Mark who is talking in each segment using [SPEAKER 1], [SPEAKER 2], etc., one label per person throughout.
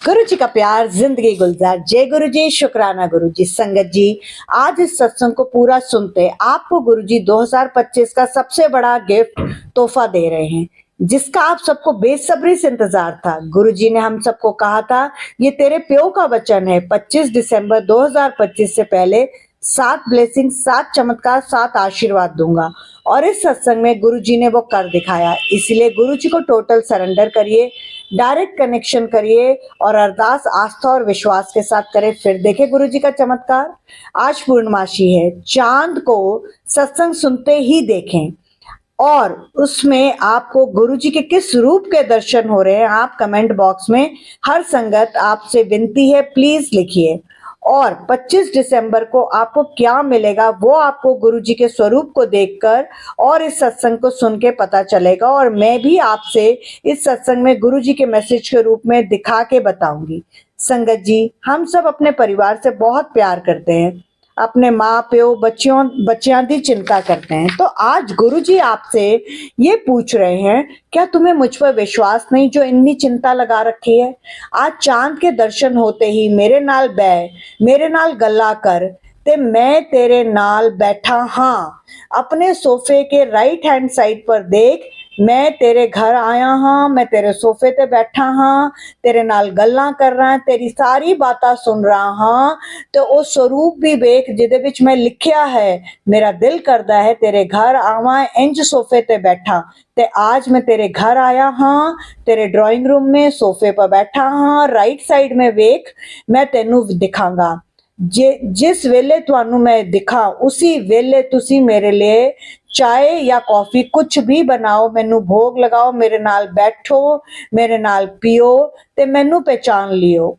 [SPEAKER 1] गुरु जी का प्यार, जिंदगी गुलजार। जय गुरु जी, शुक्राना गुरु जी। संगत जी, आज इस सत्संग को पूरा सुनते आपको गुरु जी 2025 का सबसे बड़ा गिफ्ट तोहफा दे रहे हैं, जिसका आप सबको बेसब्री से इंतजार था। गुरु जी ने हम सबको कहा था, ये तेरे प्यो का वचन है, 25 दिसंबर 2025 से पहले 7 ब्लेसिंग, 7 चमत्कार, 7 आशीर्वाद दूंगा। और इस सत्संग में गुरु जी ने वो कर दिखाया। इसलिए गुरु जी को टोटल सरेंडर करिए, डायरेक्ट कनेक्शन करिए और अरदास आस्था और विश्वास के साथ करें। फिर देखें गुरु जी का चमत्कार। आज पूर्णमासी है, चांद को सत्संग सुनते ही देखें और उसमें आपको गुरु जी के किस रूप के दर्शन हो रहे हैं, आप कमेंट बॉक्स में हर संगत आपसे विनती है प्लीज लिखिए। और 25 दिसंबर को आपको क्या मिलेगा वो आपको गुरु जी के स्वरूप को देखकर और इस सत्संग को सुन के पता चलेगा। और मैं भी आपसे इस सत्संग में गुरु जी के मैसेज के रूप में दिखा के बताऊंगी। संगत जी, हम सब अपने परिवार से बहुत प्यार करते हैं, अपने माँ प्यो बच्चियां की चिंता करते हैं। तो आज गुरु जी आपसे ये पूछ रहे हैं, क्या तुम्हें मुझ पर विश्वास नहीं जो इतनी चिंता लगा रखी है? आज चांद के दर्शन होते ही मेरे नाल मेरे नाल गल्ला कर ते मैं तेरे नाल बैठा हाँ। अपने सोफे के राइट हैंड साइड पर देख, मैं तेरे घर आया हाँ, मैं तेरे सोफे ते बैठा हाँ, तेरे नाल गल्लां कर रहा, तेरी सारी बातां सुन रहा हाँ। तो वो स्वरूप भी वेख जिदे विच मैं लिखिया है, मेरा दिल करदा है तेरे घर आवां इंज सोफे ते बैठा। ते आज मैं तेरे घर आया हाँ, तेरे ड्राइंग रूम में सोफे पर बैठा हाँ, राइट साइड में वेख, मैं तेनू दिखांगा। जिस वेले तुहानू मैं दिखा उसी वेले तुसी मेरे लिए चाय या कॉफी कुछ भी बनाओ, मैनू भोग लगाओ, मेरे नाल बैठो, मेरे नाल पियो ते मैनू पहचान लियो।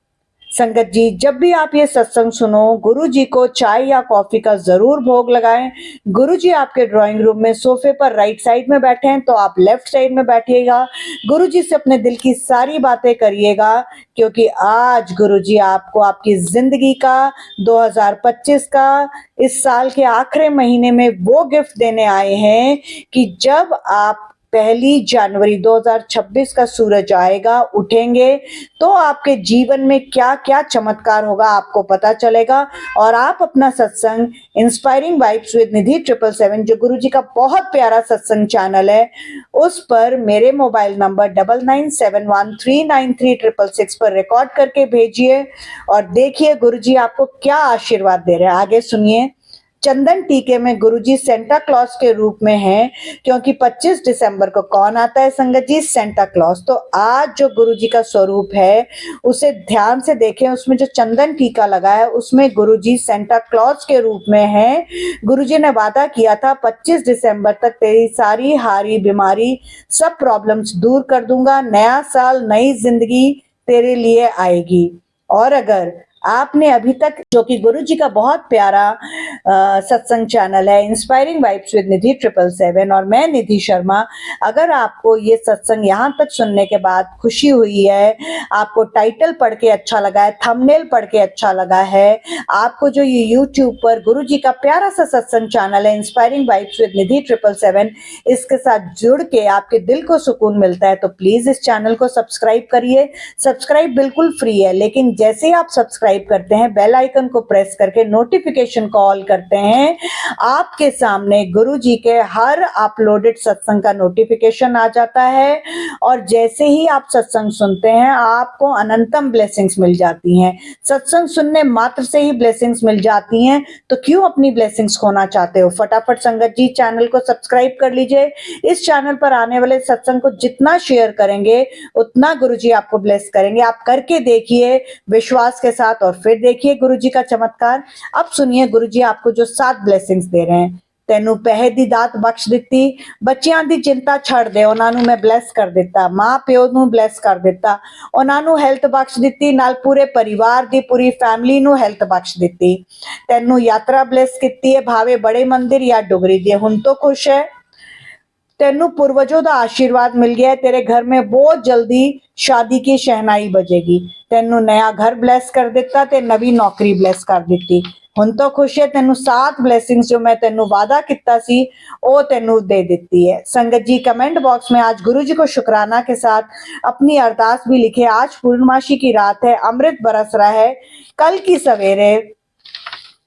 [SPEAKER 1] संगत जी, जब भी आप ये सत्संग सुनो, गुरु जी को चाय या कॉफी का जरूर भोग लगाएं। गुरु जी आपके ड्राइंग रूम में सोफे पर राइट साइड में बैठे हैं तो आप लेफ्ट साइड में बैठिएगा। गुरु जी से अपने दिल की सारी बातें करिएगा, क्योंकि आज गुरु जी आपको आपकी जिंदगी का 2025 का इस साल के आखिरी महीने में वो गिफ्ट देने आए हैं कि जब आप 1 जनवरी 2026 का सूरज आएगा, उठेंगे तो आपके जीवन में क्या क्या चमत्कार होगा आपको पता चलेगा। और आप अपना सत्संग इंस्पायरिंग वाइब्स विद निधि 777, जो गुरु जी का बहुत प्यारा सत्संग चैनल है, उस पर मेरे मोबाइल नंबर 9971393666 पर रिकॉर्ड करके भेजिए और देखिए गुरु जी आपको क्या आशीर्वाद दे रहे हैं। आगे सुनिए। चंदन टीके में गुरुजी सेंटा क्लॉज के रूप में हैं, क्योंकि 25 दिसंबर को कौन आता है संगत जी? Santa Claus. तो आज जो गुरुजी का स्वरूप है उसे ध्यान से देखें, उसमें जो चंदन टीका लगा है उसमें गुरुजी सेंटा क्लॉज के रूप में है। गुरुजी ने वादा किया था 25 दिसंबर तक तेरी सारी हारी बीमारी सब प्रॉब्लम्स दूर कर दूंगा, नया साल नई जिंदगी तेरे लिए आएगी। और अगर आपने अभी तक, जो कि गुरु जी का बहुत प्यारा सत्संग चैनल है इंस्पायरिंग वाइब्स विद निधि 777 और मैं निधि शर्मा, अगर आपको ये सत्संग यहाँ तक सुनने के बाद खुशी हुई है, आपको टाइटल पढ़ के अच्छा लगा है, थंबनेल पढ़ के अच्छा लगा है, आपको जो ये यूट्यूब पर गुरु जी का प्यारा सा सत्संग चैनल है इंस्पायरिंग वाइब्स विद निधि 777, इसके साथ जुड़ के आपके दिल को सुकून मिलता है, तो प्लीज इस चैनल को सब्सक्राइब करिए। सब्सक्राइब बिल्कुल फ्री है, लेकिन जैसे ही आप सब्सक्राइब करते हैं, बेल आइकन को प्रेस करके नोटिफिकेशन को ऑल करते हैं, आपके सामने गुरु जी के हर अपलोडेड सत्संग का नोटिफिकेशन आ जाता है। और जैसे ही आप सत्संग सुनते हैं आपको अनंतम ब्लेसिंग्स मिल जाती हैं। सत्संग सुनने मात्र से ही ब्लेसिंग्स मिल जाती हैं, तो क्यों अपनी ब्लेसिंग्स खोना चाहते हो? फटाफट संगत जी चैनल को सब्सक्राइब कर लीजिए। इस चैनल पर आने वाले सत्संग को जितना शेयर करेंगे उतना गुरु जी आपको ब्लेस करेंगे। आप करके देखिए विश्वास के साथ और फिर देखिए गुरु जी का चमत्कार। अब सुनिए गुरु जी आपको जो 7 ब्लेसिंग्स दे रहे हैं। तेनू पैसे दी दात बख्श दिती, बच्चियां दी चिंता छड़ दे, उन्हां नू मैं ब्लेस कर दिता, मां प्यो नू ब्लेस कर दिता, उन्हां नू हेल्थ बख्श दिती, नाल पूरे परिवार दी पूरी फैमिली नू हेल्थ बख्श दिती। तेनू यात्रा ब्लेस कीती है, भावे बड़े मंदिर या डुगरी दी, हुण तो खुश है। तेनू पूर्वजों का आशीर्वाद मिल गया है, तेरे घर में बहुत जल्दी शादी की शहनाई बजेगी। तेनू नया घर ब्लेस कर दिता ते नवी नौकरी ब्लेस कर दी। ਹੁਣ तो खुश है, तेनू 7 ब्लेसिंग्स जो मैं तेनू वादा किता सी वो तेनू दे देती है। संगत जी कमेंट बॉक्स में आज गुरु जी को शुक्राना के साथ अपनी अरदास भी लिखे। आज पूर्णमासी की रात है, अमृत बरस रहा है, कल की सवेरे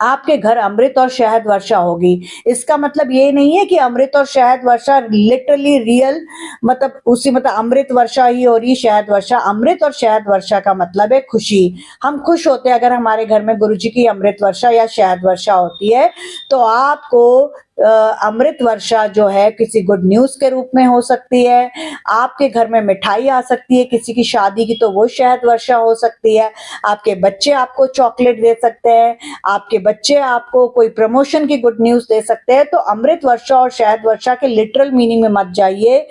[SPEAKER 1] आपके घर अमृत और शहद वर्षा होगी। इसका मतलब ये नहीं है कि अमृत और शहद वर्षा लिटरली रियल मतलब उसी मतलब अमृत वर्षा ही हो रही, शहद वर्षा। अमृत और शहद वर्षा का मतलब है खुशी। हम खुश होते हैं अगर हमारे घर में गुरु जी की अमृत वर्षा या शहद वर्षा होती है। तो आपको अमृत वर्षा जो है किसी गुड न्यूज के रूप में हो सकती है, आपके घर में मिठाई आ सकती है, किसी की शादी की तो वो शहद वर्षा हो सकती है, आपके बच्चे आपको चॉकलेट दे सकते हैं, आपके बच्चे आपको कोई प्रमोशन की गुड न्यूज दे सकते हैं। तो अमृत वर्षा और शहद वर्षा के लिटरल मीनिंग में मत जाइए,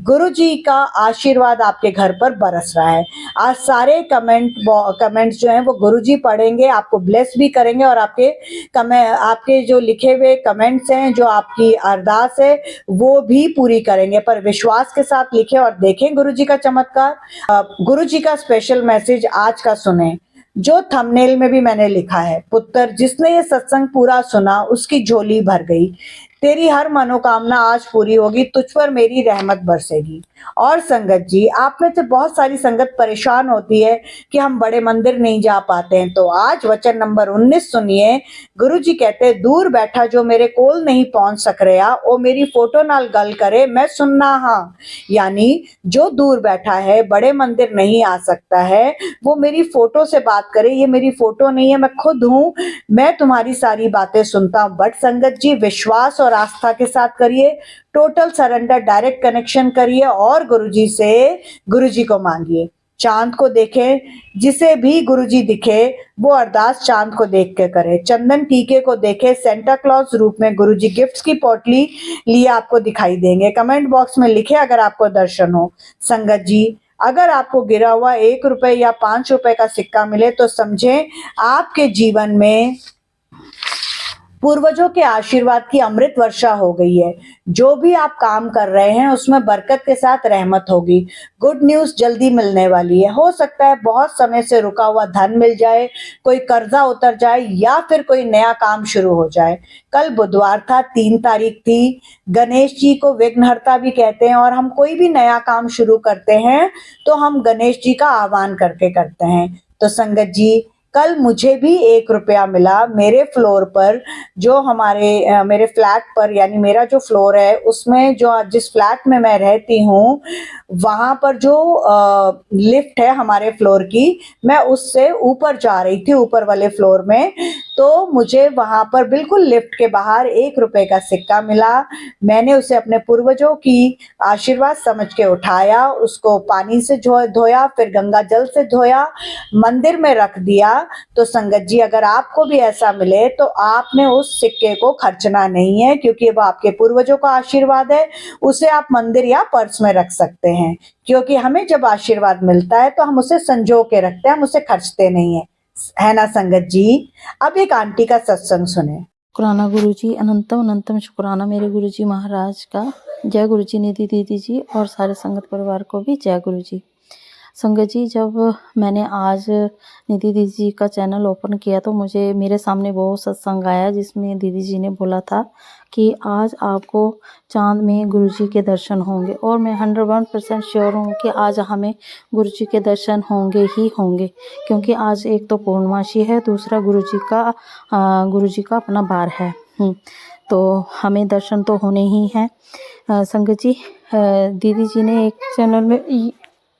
[SPEAKER 1] गुरु जी का आशीर्वाद आपके घर पर बरस रहा है। आज सारे कमेंट्स जो हैं वो गुरु जी पढ़ेंगे, आपको ब्लेस भी करेंगे और आपके जो लिखे हुए कमेंट्स हैं, जो आपकी अरदास है वो भी पूरी करेंगे। पर विश्वास के साथ लिखें और देखें गुरु जी का चमत्कार। गुरु जी का स्पेशल मैसेज आज का सुने जो थंबनेल में भी मैंने लिखा है। पुत्र, जिसने ये सत्संग पूरा सुना उसकी झोली भर गई, तेरी हर मनोकामना आज पूरी होगी, तुझ पर मेरी रहमत बरसेगी। और संगत जी, आप में से बहुत सारी संगत परेशान होती है कि हम बड़े मंदिर नहीं जा पाते हैं, तो आज वचन नंबर 19 सुनिए। गुरु जी कहते हैं, दूर बैठा जो मेरे कोल नहीं पहुंच सक रहा वो मेरी फोटो नाल गल करे, मैं सुनना हाँ। यानी जो दूर बैठा है, बड़े मंदिर नहीं आ सकता है, वो मेरी फोटो से बात करे। ये मेरी फोटो नहीं है, मैं खुद हूं, मैं तुम्हारी सारी बातें सुनता हूं। बट संगत जी, विश्वास और आस्था के साथ करिए, टोटल सरेंडर, डायरेक्ट कनेक्शन करिए और गुरुजी से गुरुजी को मांगिए। चांद को देखें, जिसे भी गुरुजी दिखे वो अरदास चांद को देख के करे। चंदन टीके को देखे, सेंटा क्लॉज रूप में गुरुजी गिफ्ट्स की पोटली लिए आपको दिखाई देंगे। कमेंट बॉक्स में लिखे अगर आपको दर्शन हो। संगत जी, अगर आपको गिरा हुआ 1 रुपए या 5 रुपए का सिक्का मिले तो समझें आपके जीवन में पूर्वजों के आशीर्वाद की अमृत वर्षा हो गई है। जो भी आप काम कर रहे हैं उसमें बरकत के साथ रहमत होगी। गुड न्यूज जल्दी मिलने वाली है। हो सकता है बहुत समय से रुका हुआ धन मिल जाए, कोई कर्जा उतर जाए या फिर कोई नया काम शुरू हो जाए। कल बुधवार था, 3 तारीख थी। गणेश जी को विघ्नहर्ता भी कहते हैं और हम कोई भी नया काम शुरू करते हैं तो हम गणेश जी का आह्वान करके करते हैं। तो संगत जी, कल मुझे भी 1 रुपया मिला मेरे फ्लोर पर, जो मेरे फ्लैट पर, यानी मेरा जो फ्लोर है उसमें, जो जिस फ्लैट में मैं रहती हूँ वहां पर जो लिफ्ट है हमारे फ्लोर की, मैं उससे ऊपर जा रही थी, ऊपर वाले फ्लोर में। तो मुझे वहां पर बिल्कुल लिफ्ट के बाहर 1 रुपए का सिक्का मिला। मैंने उसे अपने पूर्वजों की आशीर्वाद समझ के उठाया, उसको पानी से धोया, फिर गंगा जल से धोया, मंदिर में रख दिया। तो संगत जी, अगर आपको भी ऐसा मिले तो आपने उस सिक्के को खर्चना नहीं है, क्योंकि वो आपके पूर्वजों का आशीर्वाद है। उसे आप मंदिर या पर्स में रख सकते हैं, क्योंकि हमें जब आशीर्वाद मिलता है तो हम उसे संजो के रखते हैं, हम उसे खर्चते नहीं है ना संगत जी। अब एक आंटी का सत्संग सुने।
[SPEAKER 2] शुक्राना गुरु जी, अनंतम अनंतम शुक्राना मेरे गुरु जी महाराज का। जय गुरु जी निधि दीदी जी और सारे संगत परिवार को भी जय गुरु जी। संगत जी, जब मैंने आज निधि दीदी जी का चैनल ओपन किया तो मुझे मेरे सामने वो सत्संग आया जिसमें दीदी जी ने बोला था कि आज आपको चांद में गुरु जी के दर्शन होंगे, और मैं 101% श्योर हूँ कि आज हमें गुरु जी के दर्शन होंगे ही होंगे, क्योंकि आज एक तो पूर्णमासी है, दूसरा गुरु जी का अपना बार है। तो हमें दर्शन तो होने ही हैं। संगत जी, दीदी जी ने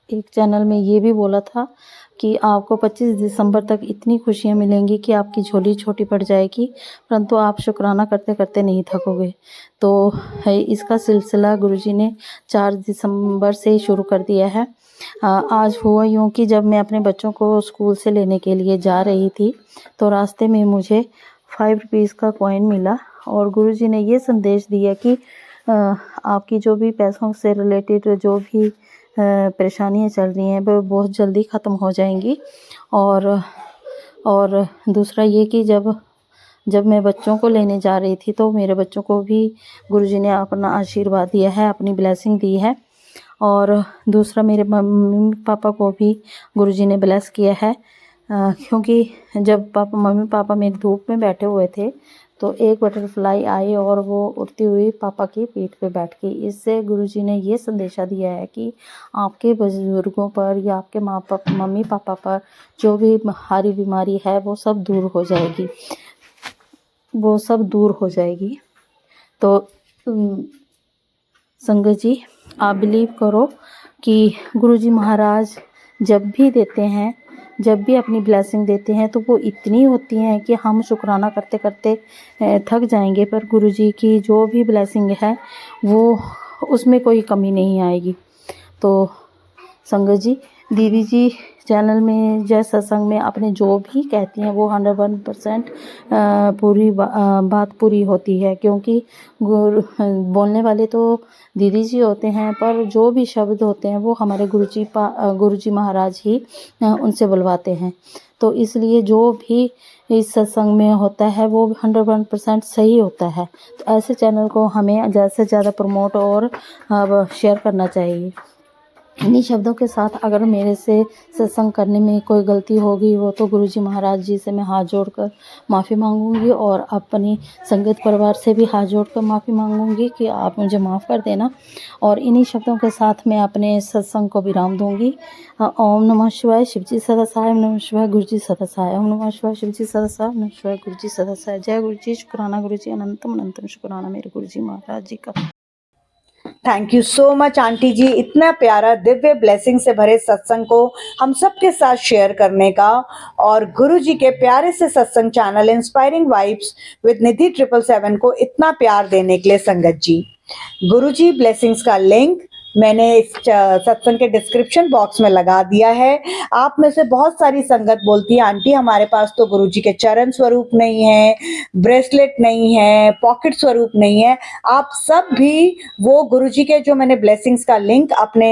[SPEAKER 2] एक चैनल में ये भी बोला था कि आपको 25 दिसंबर तक इतनी खुशियाँ मिलेंगी कि आपकी झोली छोटी पड़ जाएगी, परंतु आप शुक्राना करते करते नहीं थकोगे। तो इसका सिलसिला गुरुजी ने 4 दिसंबर से शुरू कर दिया है। आज हुआ यूँ कि जब मैं अपने बच्चों को स्कूल से लेने के लिए जा रही थी तो रास्ते में मुझे 5 रुपीज़ का कॉइन मिला, और गुरुजी ने ये संदेश दिया कि आपकी जो भी पैसों से रिलेटेड जो भी परेशानियाँ चल रही हैं वो बहुत जल्दी ख़त्म हो जाएंगी। और दूसरा ये कि जब मैं बच्चों को लेने जा रही थी तो मेरे बच्चों को भी गुरुजी ने अपना आशीर्वाद दिया है, अपनी ब्लेसिंग दी है। और दूसरा, मेरे मम्मी पापा को भी गुरुजी ने ब्लेस किया है। क्योंकि जब मम्मी पापा मेरे धूप में बैठे हुए थे तो एक बटरफ्लाई आई और वो उड़ती हुई पापा की पीठ पे बैठ गई। इससे गुरुजी ने ये संदेशा दिया है कि आपके बुजुर्गों पर या आपके मम्मी पापा पर जो भी भारी बीमारी है वो सब दूर हो जाएगी, वो सब दूर हो जाएगी। तो संगत जी, आप बिलीव करो कि गुरुजी महाराज जब भी देते हैं, जब भी अपनी ब्लेसिंग देते हैं तो वो इतनी होती हैं कि हम शुक्राना करते करते थक जाएंगे, पर गुरुजी की जो भी ब्लेसिंग है वो उसमें कोई कमी नहीं आएगी। तो संगत जी, दीदी जी चैनल में या सत्संग में अपने जो भी कहती हैं वो 101% पूरी बात पूरी होती है, क्योंकि बोलने वाले तो दीदी जी होते हैं, पर जो भी शब्द होते हैं वो हमारे गुरुजी महाराज ही उनसे बुलवाते हैं। तो इसलिए जो भी इस सत्संग में होता है वो 101% सही होता है। तो ऐसे चैनल को हमें ज़्यादा से ज़्यादा प्रमोट और शेयर करना चाहिए। इन्हीं शब्दों के साथ अगर मेरे से सत्संग करने में कोई गलती होगी वो तो गुरुजी महाराज जी से मैं हाथ जोड़कर माफ़ी मांगूंगी और अपनी संगत परिवार से भी हाथ जोड़कर माफ़ी मांगूंगी कि आप मुझे माफ़ कर देना। और इन्हीं शब्दों के साथ मैं अपने सत्संग को विराम दूंगी। ओम नमः शिवाय, शिवजी सदा सहाय, ओम नमः शिवाय, गुरुजी सदा सहाय, ओम नमः शिवाय, शिवजी सदा सहाय, ओम नमः शिवाय, गुरुजी सदा सहाय। जय गुरुजी, शुक्राना गुरुजी, अनंतम अनंतम शुक्राना मेरे गुरुजी महाराज जी का।
[SPEAKER 1] Thank you so much aunty ji, इतना प्यारा दिव्य ब्लेसिंग से भरे सत्संग को हम सबके साथ शेयर करने का, और गुरु जी के प्यारे से सत्संग चैनल इंस्पायरिंग वाइब्स विद निधि 777 को इतना प्यार देने के लिए संगत जी। गुरु जी ब्लेसिंग्स का लिंक मैंने इस सत्संग के डिस्क्रिप्शन बॉक्स में लगा दिया है। आप में से बहुत सारी संगत बोलती है आंटी हमारे पास तो गुरुजी के चरण स्वरूप नहीं है, ब्रेसलेट नहीं है, पॉकेट स्वरूप नहीं है। आप सब भी वो गुरुजी के जो मैंने ब्लेसिंग्स का लिंक अपने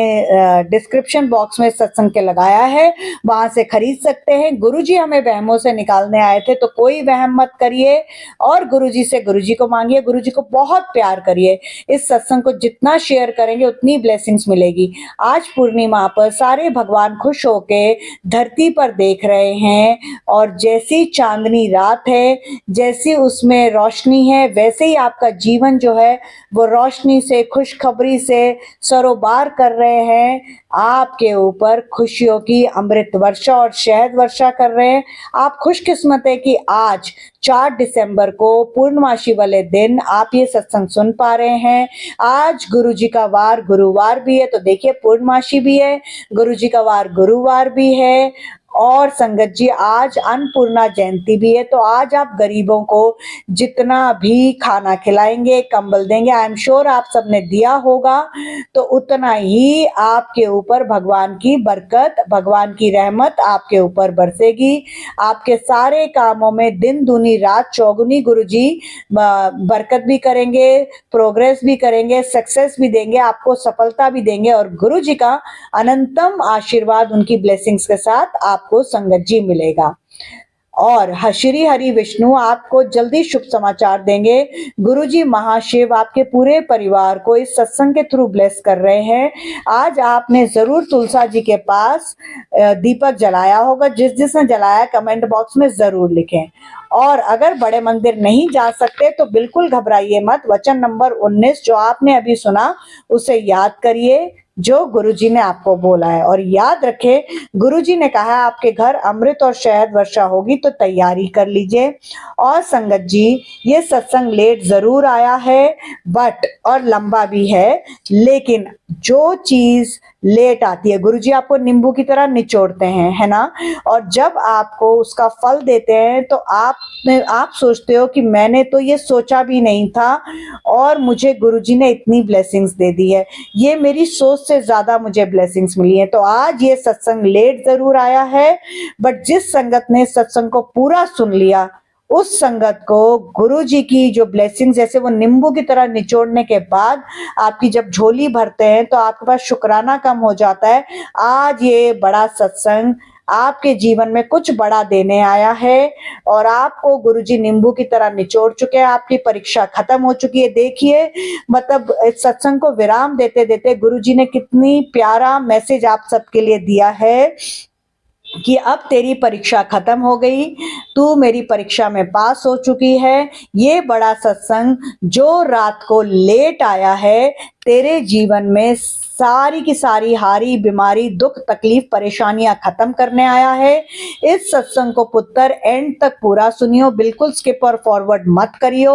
[SPEAKER 1] डिस्क्रिप्शन बॉक्स में सत्संग के लगाया है, वहां से खरीद सकते हैं। गुरुजी हमें वहमों से निकालने आए थे, तो कोई वहम मत करिए और गुरुजी से गुरुजी को मांगिए, गुरुजी को बहुत प्यार करिए। इस सत्संग को जितना शेयर करेंगे उतनी ब्लेसिंग्स मिलेगी। आज पूर्णिमा पर सारे भगवान खुश होके धरती पर देख रहे हैं, और जैसी चांदनी रात है, जैसी उसमें रोशनी है, वैसे ही आपका जीवन जो है वो रोशनी से, खुशखबरी से सरोबार कर रहे हैं। आपके ऊपर खुशियों की अमृत वर्षा और शहद वर्षा कर रहे हैं। आप खुशकिस्मत है कि आज 4 दिसंबर को पूर्णमासी वाले दिन आप ये सत्संग सुन पा रहे हैं। आज गुरुजी का वार गुरुवार भी है, तो देखिए पूर्णमासी भी है, गुरुजी का वार गुरुवार भी है, और संगत जी आज अन्नपूर्णा जयंती भी है। तो आज आप गरीबों को जितना भी खाना खिलाएंगे, कंबल देंगे, आई एम श्योर आप सबने दिया होगा, तो उतना ही आपके ऊपर भगवान की बरकत, भगवान की रहमत आपके ऊपर बरसेगी। आपके सारे कामों में दिन दूनी रात चौगुनी गुरुजी बरकत भी करेंगे, प्रोग्रेस भी करेंगे, सक्सेस भी देंगे, आपको सफलता भी देंगे, और गुरुजी का अनंतम आशीर्वाद, उनकी ब्लेसिंग्स के साथ आपको संगत जी मिलेगा। और श्री हरि विष्णु आपको जल्दी शुभ समाचार देंगे। गुरुजी महाशिव आपके पूरे परिवार को इस सत्संग के थ्रू ब्लेस कर रहे हैं। आज आपने जरूर तुलसा जी के पास दीपक जलाया होगा, जिसने जलाया कमेंट बॉक्स में जरूर लिखें। और अगर बड़े मंदिर नहीं जा सकते तो बिल्कुल घबराइए मत, वचन नंबर 19 जो आपने अभी सुना उसे याद करिए, जो गुरुजी ने आपको बोला है। और याद रखें, गुरुजी ने कहा है आपके घर अमृत और शहद वर्षा होगी, तो तैयारी कर लीजिए। और संगत जी, ये सत्संग लेट जरूर आया है बट और लंबा भी है, लेकिन जो चीज लेट आती है गुरुजी आपको नींबू की तरह निचोड़ते हैं, है ना, और जब आपको उसका फल देते हैं तो आप सोचते हो कि मैंने तो ये सोचा भी नहीं था और मुझे गुरुजी ने इतनी ब्लेसिंग्स दे दी है, ये मेरी सोच से ज्यादा मुझे ब्लेसिंग्स मिली है। तो आज ये सत्संग लेट जरूर आया है, बट जिस संगत ने सत्संग को पूरा सुन लिया उस संगत को गुरुजी की जो ब्लेसिंग जैसे वो नींबू की तरह निचोड़ने के बाद आपकी जब झोली भरते हैं तो आपके पास शुक्राना कम हो जाता है। आज ये बड़ा सत्संग आपके जीवन में कुछ बड़ा देने आया है, और आपको गुरुजी नींबू की तरह निचोड़ चुके हैं। आपकी परीक्षा खत्म हो चुकी है। देखिए, मतलब इस सत्संग को विराम देते देते गुरुजी ने कितनी प्यारा मैसेज आप सबके लिए दिया है। कि अब तेरी परीक्षा खत्म हो गई, तू मेरी परीक्षा में पास हो चुकी है। ये बड़ा सत्संग जो रात को लेट आया है, तेरे जीवन में सारी की सारी हारी बीमारी दुख तकलीफ परेशानियां खत्म करने आया है। इस सत्संग को पुत्र एंड तक पूरा सुनियो, बिल्कुल स्किप और फॉरवर्ड मत करियो।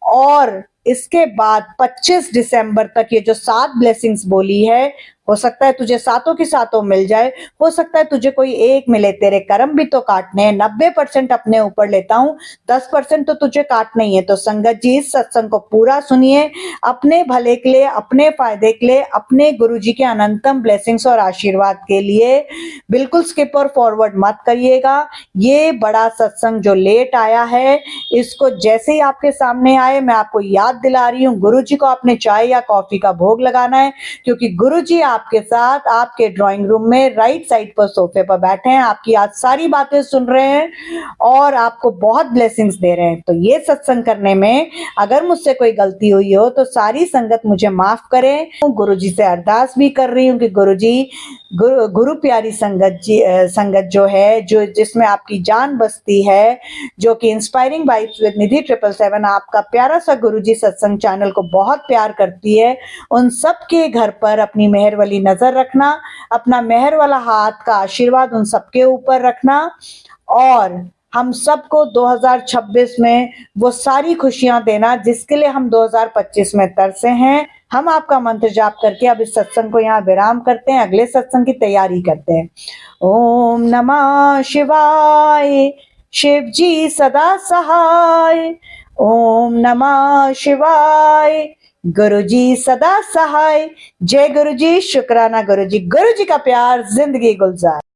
[SPEAKER 1] और इसके बाद 25 दिसंबर तक ये जो 7 ब्लेसिंग्स बोली है, हो सकता है तुझे सातों की सातों मिल जाए, हो सकता है तुझे कोई एक मिले। तेरे कर्म भी तो काटने हैं। 90% अपने ऊपर लेता हूं, 10% तो तुझे काटना ही है। तो संगत जी, इस सत्संग को पूरा सुनिए, अपने भले के लिए, अपने फायदे के लिए, अपने गुरु जी के अनंतम ब्लेसिंग्स और आशीर्वाद के लिए बिल्कुल स्किप और फॉरवर्ड मत करिएगा। ये बड़ा सत्संग जो लेट आया है, इसको जैसे ही आपके सामने आए, मैं आपको याद दिला रही हूँ, गुरु जी को आपने चाय या कॉफी का भोग लगाना है, क्योंकि गुरु जी आपके साथ आपके ड्राइंग रूम में राइट साइड पर सोफे पर बैठे हैं, आपकी आज सारी बातें सुन रहे हैं और आपको बहुत ब्लेसिंग्स दे रहे हैं। तो ये सत्संग करने में अगर मुझसे कोई गलती हुई हो तो सारी संगत मुझे माफ करें। गुरु जी से अरदास भी कर रही हूँ कि गुरु जी, गुरु प्यारी संगत जो है, जो जिसमें आपकी जान बसती है, जो कि इंस्पायरिंग वाइब्स विद निधि 777 आपका प्यारा सा गुरुजी सत्संग चैनल को बहुत प्यार करती है, उन सब के घर पर अपनी मेहर वाली नजर रखना, अपना मेहर वाला हाथ का आशीर्वाद उन सबके ऊपर रखना और हम सबको 2026 में वो सारी खुशियां देना जिसके लिए हम 2025 में तरसे हैं। हम आपका मंत्र जाप करके अब इस सत्संग को यहाँ विराम करते हैं, अगले सत्संग की तैयारी करते हैं। ओम नमः शिवाय, शिव जी सदा सहाय। ओम नमः शिवाय, गुरु जी सदा सहाय। जय गुरु जी, शुक्राना गुरु जी। गुरु जी का प्यार, जिंदगी गुलजार।